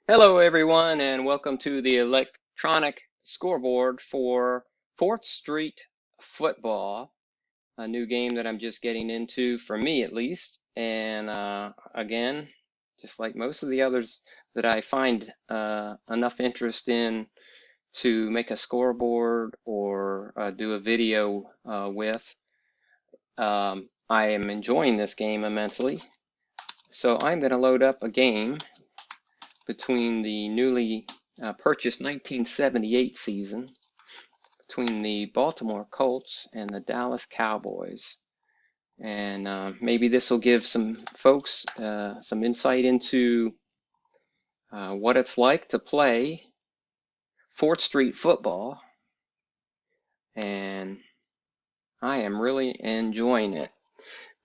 Hello, everyone, and welcome to the electronic scoreboard for 4th Street football, a new game that I'm just getting into, for me at least. And again, just like most of the others that I find enough interest in to make a scoreboard or do a video with, I am enjoying this game immensely. So I'm going to load up a game between the newly purchased 1978 season between the Baltimore Colts and the Dallas Cowboys. And maybe this will give some folks some insight into what it's like to play 4th Street football. And I am really enjoying it.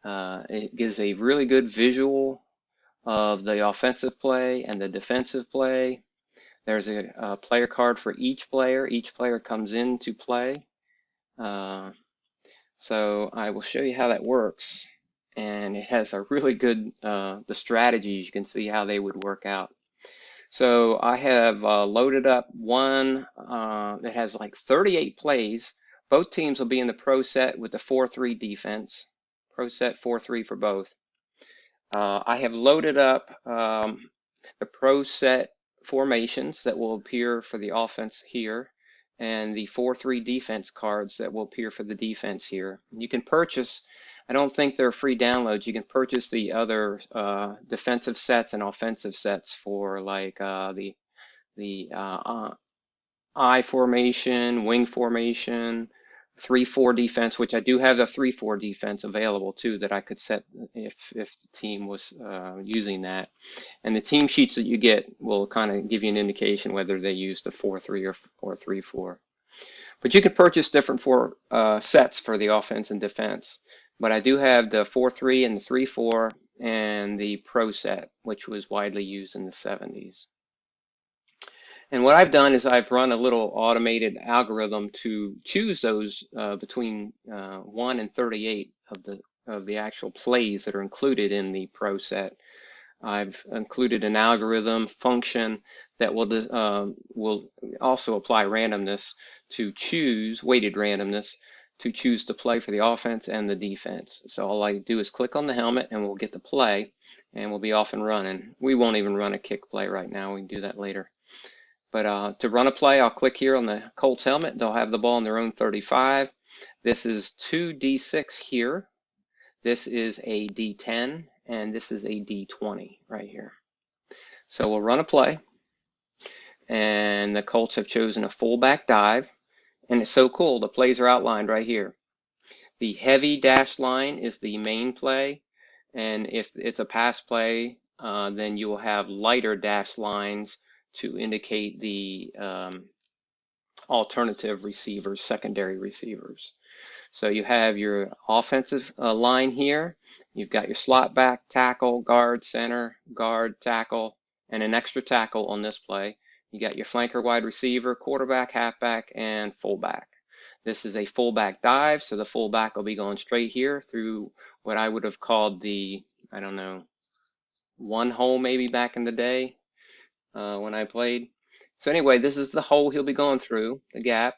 It gives a really good visual of the offensive play and the defensive play. There's a player card for each player. Each player comes in to play. So I will show you how that works. And it has a really good, the strategies, you can see how they would work out. So I have loaded up one that has like 38 plays. Both teams will be in the pro set with the 4-3 defense. Pro set 4-3 for both. I have loaded up the pro set formations that will appear for the offense here and the 4-3 defense cards that will appear for the defense here. You can purchase, I don't think they're free downloads, you can purchase the other defensive sets and offensive sets for like the I formation, wing formation, 3-4 defense, which I do have the 3-4 defense available too that I could set if the team was using that. And the team sheets that you get will kind of give you an indication whether they use the 4-3 or 3-4. But you could purchase different sets for the offense and defense. But I do have the 4-3 and the 3-4 and the pro set, which was widely used in the 70s. And what I've done is I've run a little automated algorithm to choose those between 1 and 38 of the actual plays that are included in the pro set. I've included an algorithm function that will also apply randomness to choose, weighted randomness, to choose the play for the offense and the defense. So all I do is click on the helmet and we'll get the play and we'll be off and running. We won't even run a kick play right now. We can do that later. But to run a play, I'll click here on the Colts helmet. They'll have the ball in their own 35. This is 2D6 here. This is a D10, and this is a D20 right here. So we'll run a play, and the Colts have chosen a fullback dive, and it's so cool. The plays are outlined right here. The heavy dashed line is the main play, and if it's a pass play, then you will have lighter dashed lines to indicate the alternative receivers, secondary receivers. So you have your offensive line here. You've got your slot back, tackle, guard, center, guard, tackle, and an extra tackle on this play. You got your flanker, wide receiver, quarterback, halfback, and fullback. This is a fullback dive, so the fullback will be going straight here through what I would have called the, I don't know, one hole maybe back in the day. When I played. So anyway, this is the hole he'll be going through, the gap.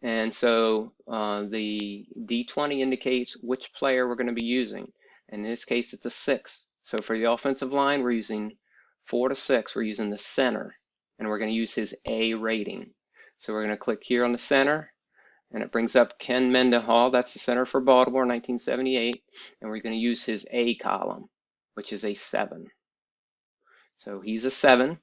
And so the D20 indicates which player we're going to be using. In this case, it's a 6. So for the offensive line, we're using 4 to 6. We're using the center, and we're going to use his A rating. So we're going to click here on the center, and it brings up Ken Mendenhall. That's the center for Baltimore, 1978. And we're going to use his A column, which is a 7. So he's a 7,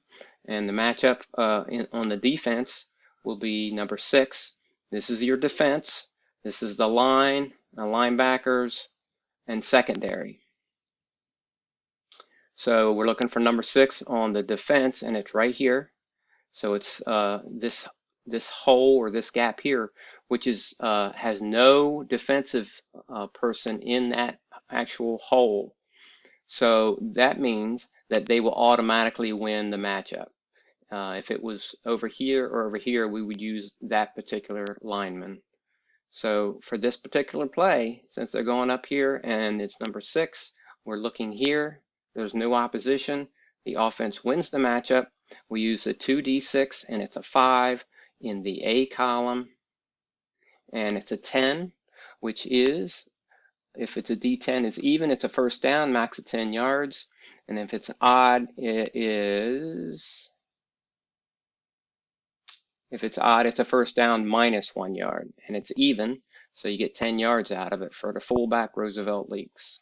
and the matchup on the defense will be number 6. This is your defense. This is the line, the linebackers, and secondary. So we're looking for number 6 on the defense, and it's right here. So it's this hole or this gap here, which is has no defensive person in that actual hole. So that means that they will automatically win the matchup. If it was over here or over here, we would use that particular lineman. So for this particular play, since they're going up here and it's number 6, we're looking here. There's no opposition. the offense wins the matchup. We use the 2d6, and it's a 5 in the A column, and it's a 10, which is, if it's a D10 is even, it's a first down, max of 10 yards. And if it's odd, it's a first down minus 1 yard. And it's even, so you get 10 yards out of it for the fullback, Roosevelt Leaks.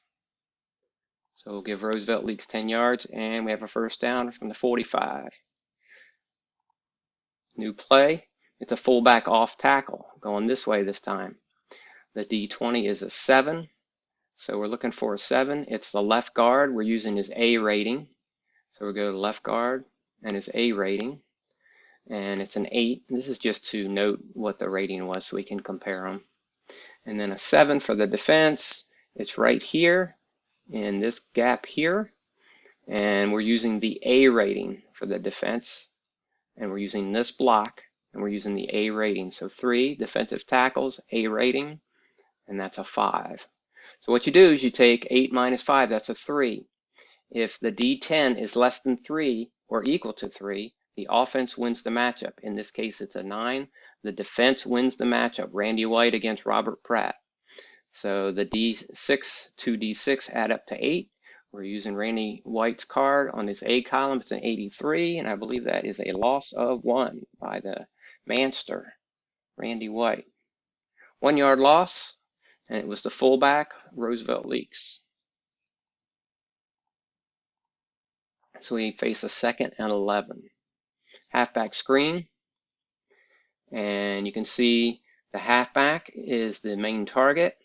So we'll give Roosevelt Leaks 10 yards, and we have a first down from the 45. New play, it's a fullback off tackle, going this way this time. The D20 is a 7. So we're looking for a 7. It's the left guard. We're using his A rating. So we'll go to left guard and his A rating. And it's an 8. This is just to note what the rating was so we can compare them. And then a 7 for the defense. It's right here in this gap here. And we're using the A rating for the defense. And we're using this block. And we're using the A rating. So 3 defensive tackles, A rating. And that's a 5. So what you do is you take 8 minus 5, that's a 3. If the D10 is less than 3 or equal to 3, the offense wins the matchup. In this case, it's a 9. The defense wins the matchup. Randy White against Robert Pratt. So the D6, 2D6 add up to 8. We're using Randy White's card on his A column. It's an 83, and I believe that is a loss of 1 by the Manster, Randy White. 1 yard loss. And it was the fullback, Roosevelt Leaks. So we face a 2nd and 11. Halfback screen. And you can see the halfback is the main target,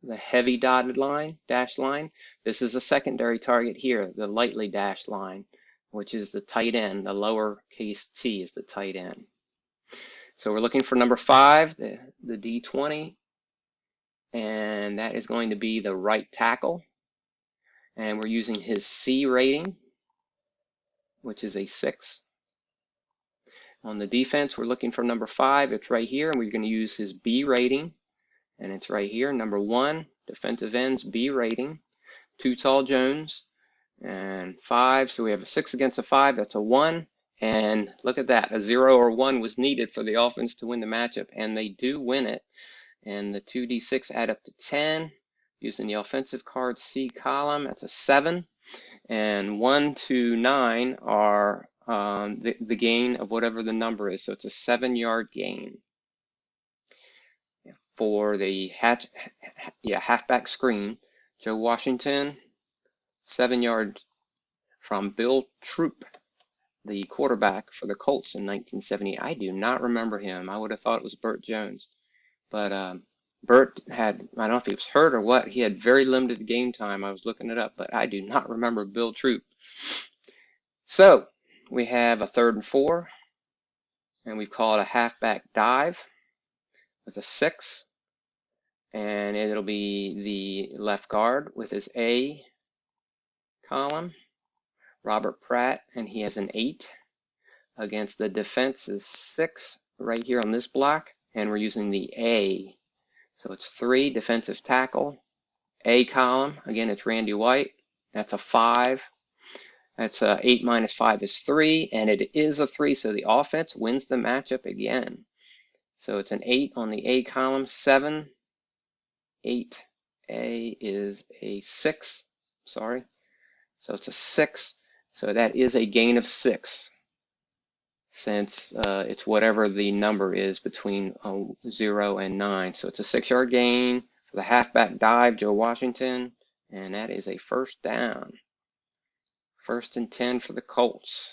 the heavy dotted line, dashed line. This is a secondary target here, the lightly dashed line, which is the tight end. The lowercase t is the tight end. So we're looking for number 5, the D20. And that is going to be the right tackle. And we're using his C rating, which is a 6. On the defense, we're looking for number 5. It's right here, and we're going to use his B rating. And it's right here, number 1, defensive ends, B rating. Too Tall Jones, and 5. So we have a 6 against a 5. That's a 1. And look at that, a 0 or 1 was needed for the offense to win the matchup, and they do win it. And the 2d6 add up to 10. Using the offensive card C column, that's a 7. And 1 to 9 are the gain of whatever the number is. So it's a 7-yard gain. For the halfback screen, Joe Washington, 7 yards from Bill Troop, the quarterback for the Colts in 1970. I do not remember him. I would have thought it was Burt Jones. But Burt had, I don't know if he was hurt or what, he had very limited game time. I was looking it up, but I do not remember Bill Troop. So we have a 3rd and 4, and we call it a halfback dive with a 6. And it'll be the left guard with his A column, Robert Pratt, and he has an 8. Against the defense is 6 right here on this block. And we're using the A. So it's 3 defensive tackle, A column. Again, it's Randy White. That's a 5. That's 8 minus 5 is 3, and it is a 3, so the offense wins the matchup again. So it's an 8 on the A column, 7, 8. A is a 6, sorry. So it's a 6, so that is a gain of 6. Since it's whatever the number is between 0 and 9. So it's a 6-yard gain for the halfback dive, Joe Washington, and that is a first down. 1st and 10 for the Colts.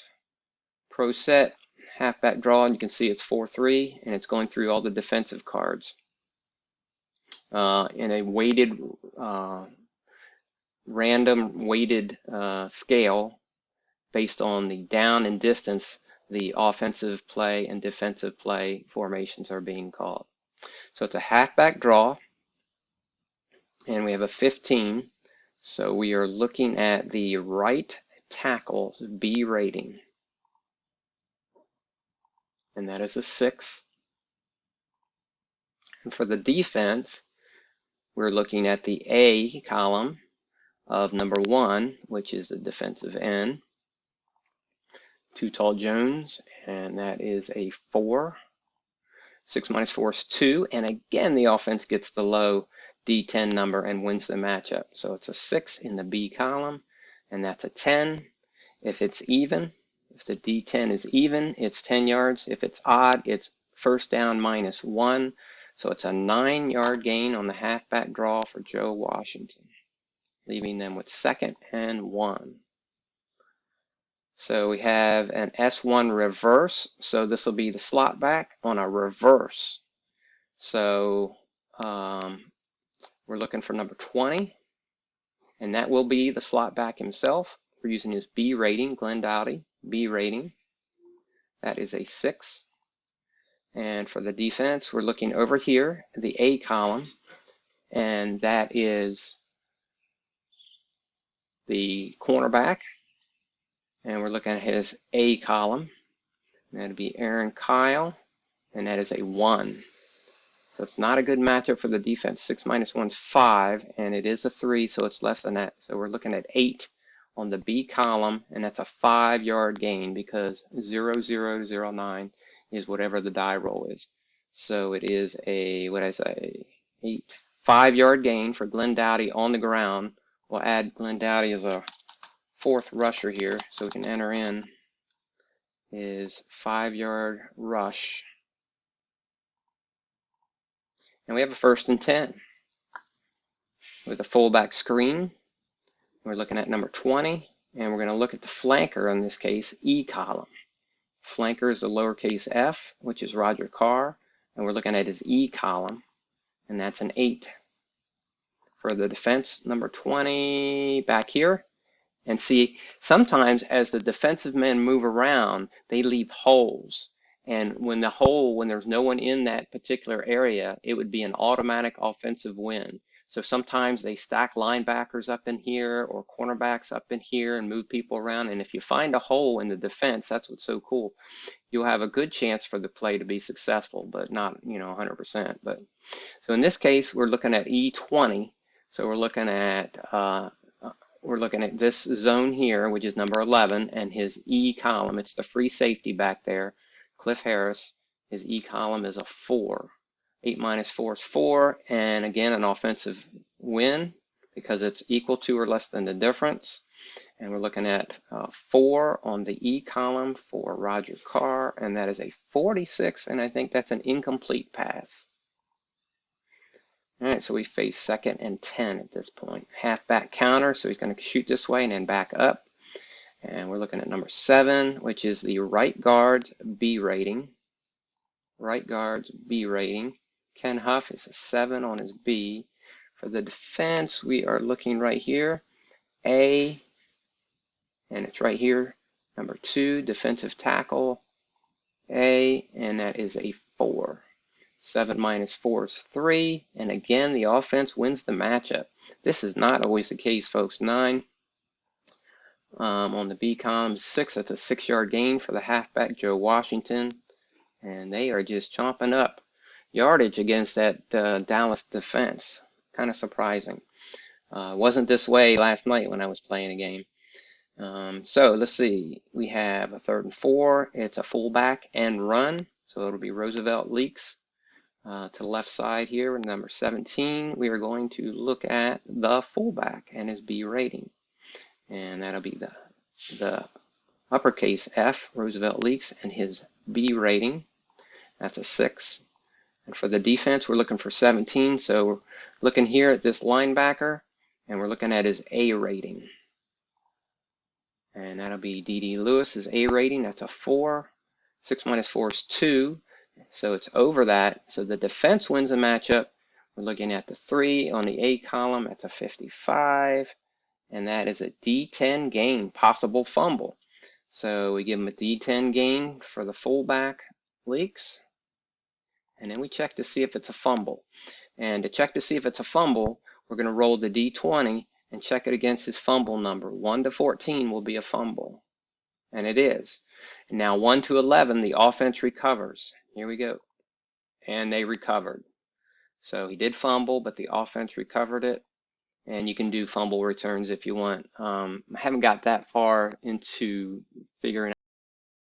Pro set, halfback draw, and you can see it's 4-3, and it's going through all the defensive cards. In a weighted, random weighted scale based on the down and distance, the offensive play and defensive play formations are being called. So it's a halfback draw, and we have a 15. So we are looking at the right tackle B rating, and that is a 6. And for the defense, we're looking at the A column of number 1, which is the defensive end. Too Tall Jones, and that is a 4. 6 minus 4 is 2, and again the offense gets the low D10 number and wins the matchup. So it's a 6 in the B column, and that's a 10. If it's even, if the D10 is even, it's 10 yards. If it's odd, it's first down minus 1. So it's a 9-yard gain on the halfback draw for Joe Washington, leaving them with 2nd and 1. So we have an S1 reverse. So this will be the slot back on a reverse. So we're looking for number 20, and that will be the slot back himself. We're using his B rating, Glenn Doughty, B rating. That is a 6. And for the defense, we're looking over here, the A column, and that is the cornerback. And we're looking at his A column. That'd be Aaron Kyle, and that is a 1. So it's not a good matchup for the defense. 6 minus 1 is 5, and it is a 3, so it's less than that. So we're looking at 8 on the B column, and that's a 5-yard gain because 0, 0, 0, 9 is whatever the die roll is. So it is a, what did I say, 5-yard gain for Glenn Doughty on the ground. We'll add Glenn Doughty as a 4th rusher here, so we can enter in his 5-yard rush. And we have a 1st and 10 with a fullback screen. We're looking at number 20, and we're going to look at the flanker in this case, E column. Flanker is the lowercase f, which is Roger Carr, and we're looking at his E column, and that's an 8. For the defense, number 20 back here. And see, sometimes as the defensive men move around, they leave holes. And when there's no one in that particular area, it would be an automatic offensive win. So sometimes they stack linebackers up in here or cornerbacks up in here and move people around. And if you find a hole in the defense, that's what's so cool. You'll have a good chance for the play to be successful, but not, 100%. But so in this case, we're looking at E20. So we're looking at this zone here, which is number 11, and his E column. It's the free safety back there, Cliff Harris. His E column is a 4. 8 minus 4 is 4, and again, an offensive win because it's equal to or less than the difference. And we're looking at 4 on the E column for Roger Carr, and that is a 46, and I think that's an incomplete pass. All right, so we face 2nd and 10 at this point. Halfback counter, so he's going to shoot this way and then back up. And we're looking at number 7, which is the right guard's B rating. Right guard's B rating. Ken Huff is a 7 on his B. For the defense, we are looking right here, A, and it's right here, number 2, defensive tackle, A, and that is a 4. 7 minus 4 is 3, and again, the offense wins the matchup. This is not always the case, folks. 9 on the B column, 6, that's a 6-yard gain for the halfback, Joe Washington, and they are just chomping up yardage against that Dallas defense. Kind of surprising. Wasn't this way last night when I was playing a game. So let's see. We have a 3rd and 4. It's a fullback and run, so it'll be Roosevelt Leaks. To the left side here, number 17, we are going to look at the fullback and his B rating. And that'll be the uppercase F, Roosevelt Leaks, and his B rating. That's a 6. And for the defense, we're looking for 17. So we're looking here at this linebacker, and we're looking at his A rating. And that'll be D.D. Lewis's A rating. That's a 4. 6 minus 4 is 2. So it's over that. So the defense wins the matchup. We're looking at the 3 on the A column. That's a 55. And that is a D10 gain, possible fumble. So we give him a D10 gain for the fullback Leaks. And then we check to see if it's a fumble. And to check to see if it's a fumble, we're going to roll the D20 and check it against his fumble number. 1 to 14 will be a fumble. And it is. And now 1 to 11, the offense recovers. Here we go. And they recovered. So he did fumble, but the offense recovered it. And you can do fumble returns if you want. I haven't got that far into figuring